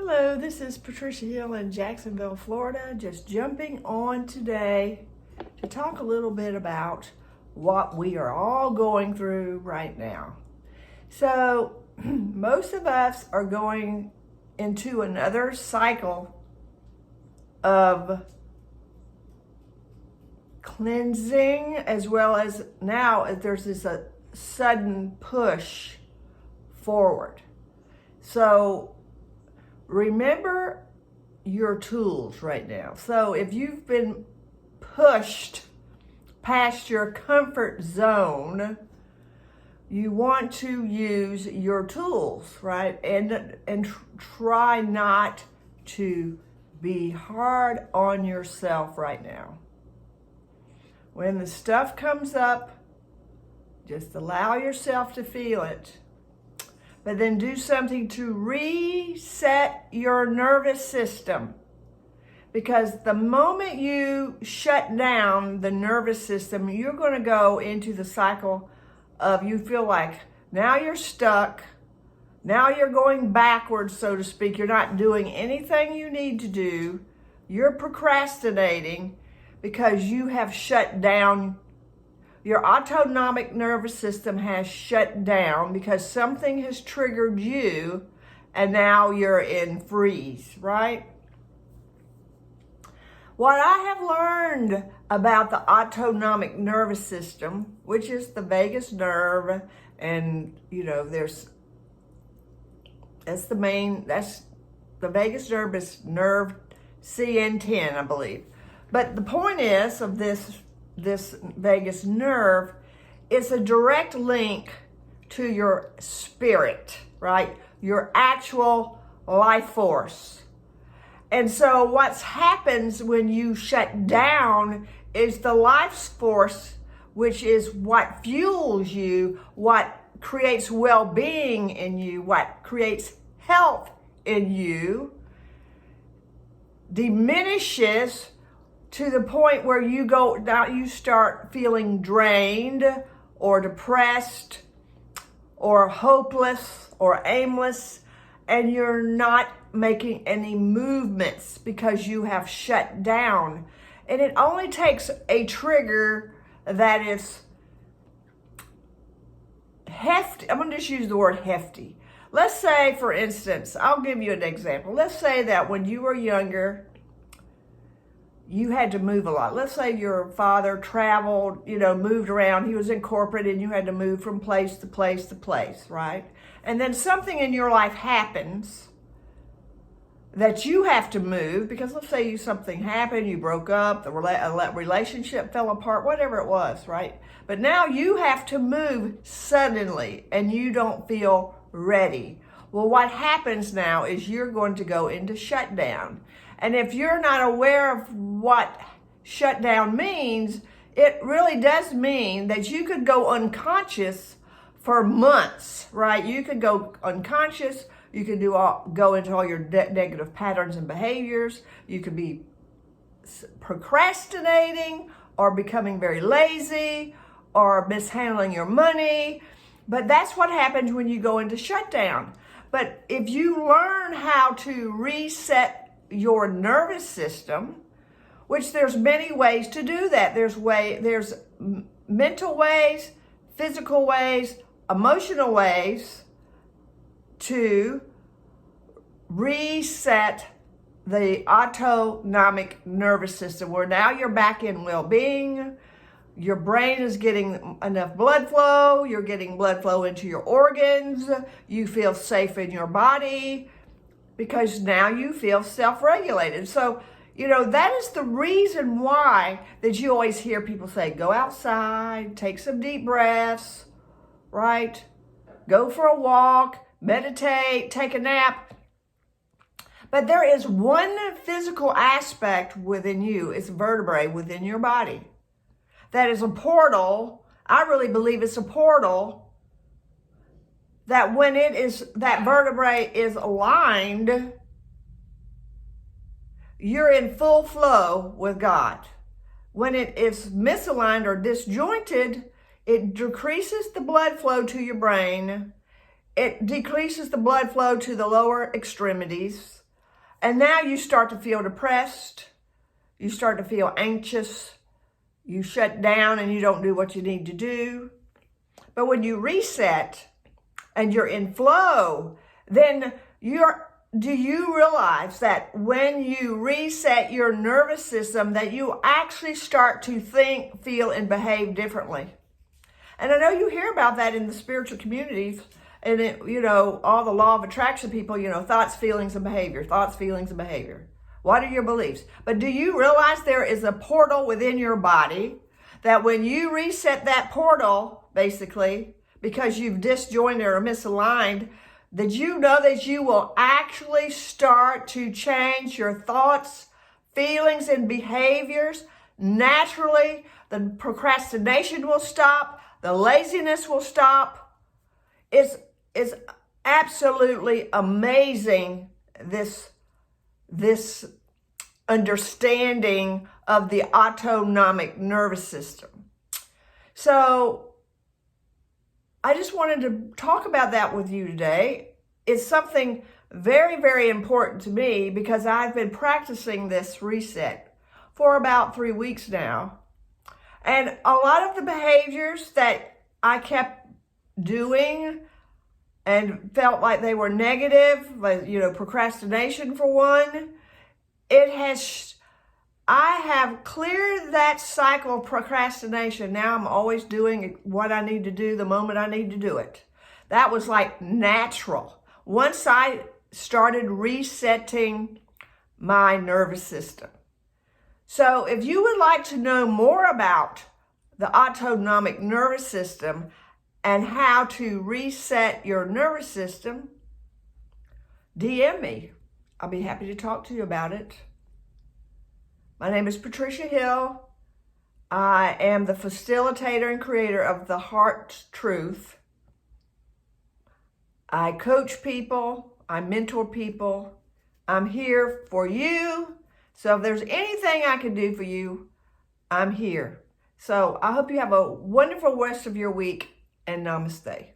Hello, this is Patricia Hill in Jacksonville, Florida, just jumping on today to talk a little bit about what we are all going through right now. So, most of us are going into another cycle of cleansing, as well as now there's this sudden push forward. So, remember your tools right now. So if you've been pushed past your comfort zone, you want to use your tools, right? And try not to be hard on yourself right now. When the stuff comes up, just allow yourself to feel it. But then do something to reset your nervous system. Because the moment you shut down the nervous system, you're going to go into the cycle of you feel like now you're stuck. Now you're going backwards, so to speak. You're not doing anything you need to do. You're procrastinating because you have shut down. Your autonomic nervous system has shut down because something has triggered you and now you're in freeze, right? What I have learned about the autonomic nervous system, which is the vagus nerve, and that's the vagus nerve is nerve CN10, I believe. But the point is of this vagus nerve is a direct link to your spirit, right? Your actual life force. And so what happens when you shut down is the life force, which is what fuels you, what creates well-being in you, what creates health in you, diminishes to the point where you start feeling drained or depressed or hopeless or aimless, and you're not making any movements because you have shut down. And it only takes a trigger that is hefty. I'm going to just use the word hefty. Let's say, for instance, I'll give you an example. Let's say that when you were younger, you had to move a lot. Let's say your father traveled, moved around. He was in corporate and you had to move from place to place to place, right? And then something in your life happens that you have to move because let's say something happened, you broke up, the relationship fell apart, whatever it was, right? But now you have to move suddenly and you don't feel ready. Well, what happens now is you're going to go into shutdown. And if you're not aware of what shutdown means, it really does mean that you could go unconscious for months, right? You could go unconscious. You could go into all your negative patterns and behaviors. You could be procrastinating or becoming very lazy or mishandling your money. But that's what happens when you go into shutdown. But if you learn how to reset your nervous system, which there's many ways to do that. There's mental ways, physical ways, emotional ways to reset the autonomic nervous system, where now you're back in well-being. Your brain is getting enough blood flow. You're getting blood flow into your organs. You feel safe in your body, because now you feel self-regulated. So, that is the reason why that you always hear people say, go outside, take some deep breaths, right? Go for a walk, meditate, take a nap. But there is one physical aspect within you, it's a vertebrae within your body. That is a portal. I really believe it's a portal that when that vertebrae is aligned, you're in full flow with God. When it is misaligned or disjointed, it decreases the blood flow to your brain. It decreases the blood flow to the lower extremities. And now you start to feel depressed. You start to feel anxious. You shut down and you don't do what you need to do. But when you reset and you're in flow, then do you realize that when you reset your nervous system, that you actually start to think, feel, and behave differently? And I know you hear about that in the spiritual communities, and all the law of attraction people, thoughts, feelings, and behavior, thoughts, feelings, and behavior. What are your beliefs? But do you realize there is a portal within your body that when you reset that portal, basically, because you've disjointed or misaligned, that you will actually start to change your thoughts, feelings, and behaviors naturally? The procrastination will stop. The laziness will stop. It's absolutely amazing, this understanding of the autonomic nervous system. So I just wanted to talk about that with you today. It's something very, very important to me because I've been practicing this reset for about 3 weeks now. And a lot of the behaviors that I kept doing and felt like they were negative, like, procrastination for one, I have cleared that cycle of procrastination. Now I'm always doing what I need to do the moment I need to do it. That was like natural. Once I started resetting my nervous system. So if you would like to know more about the autonomic nervous system and how to reset your nervous system, DM me. I'll be happy to talk to you about it. My name is Patricia Hill. I am the facilitator and creator of The Heart Truth. I coach people. I mentor people. I'm here for you. So if there's anything I can do for you, I'm here. So I hope you have a wonderful rest of your week, and namaste.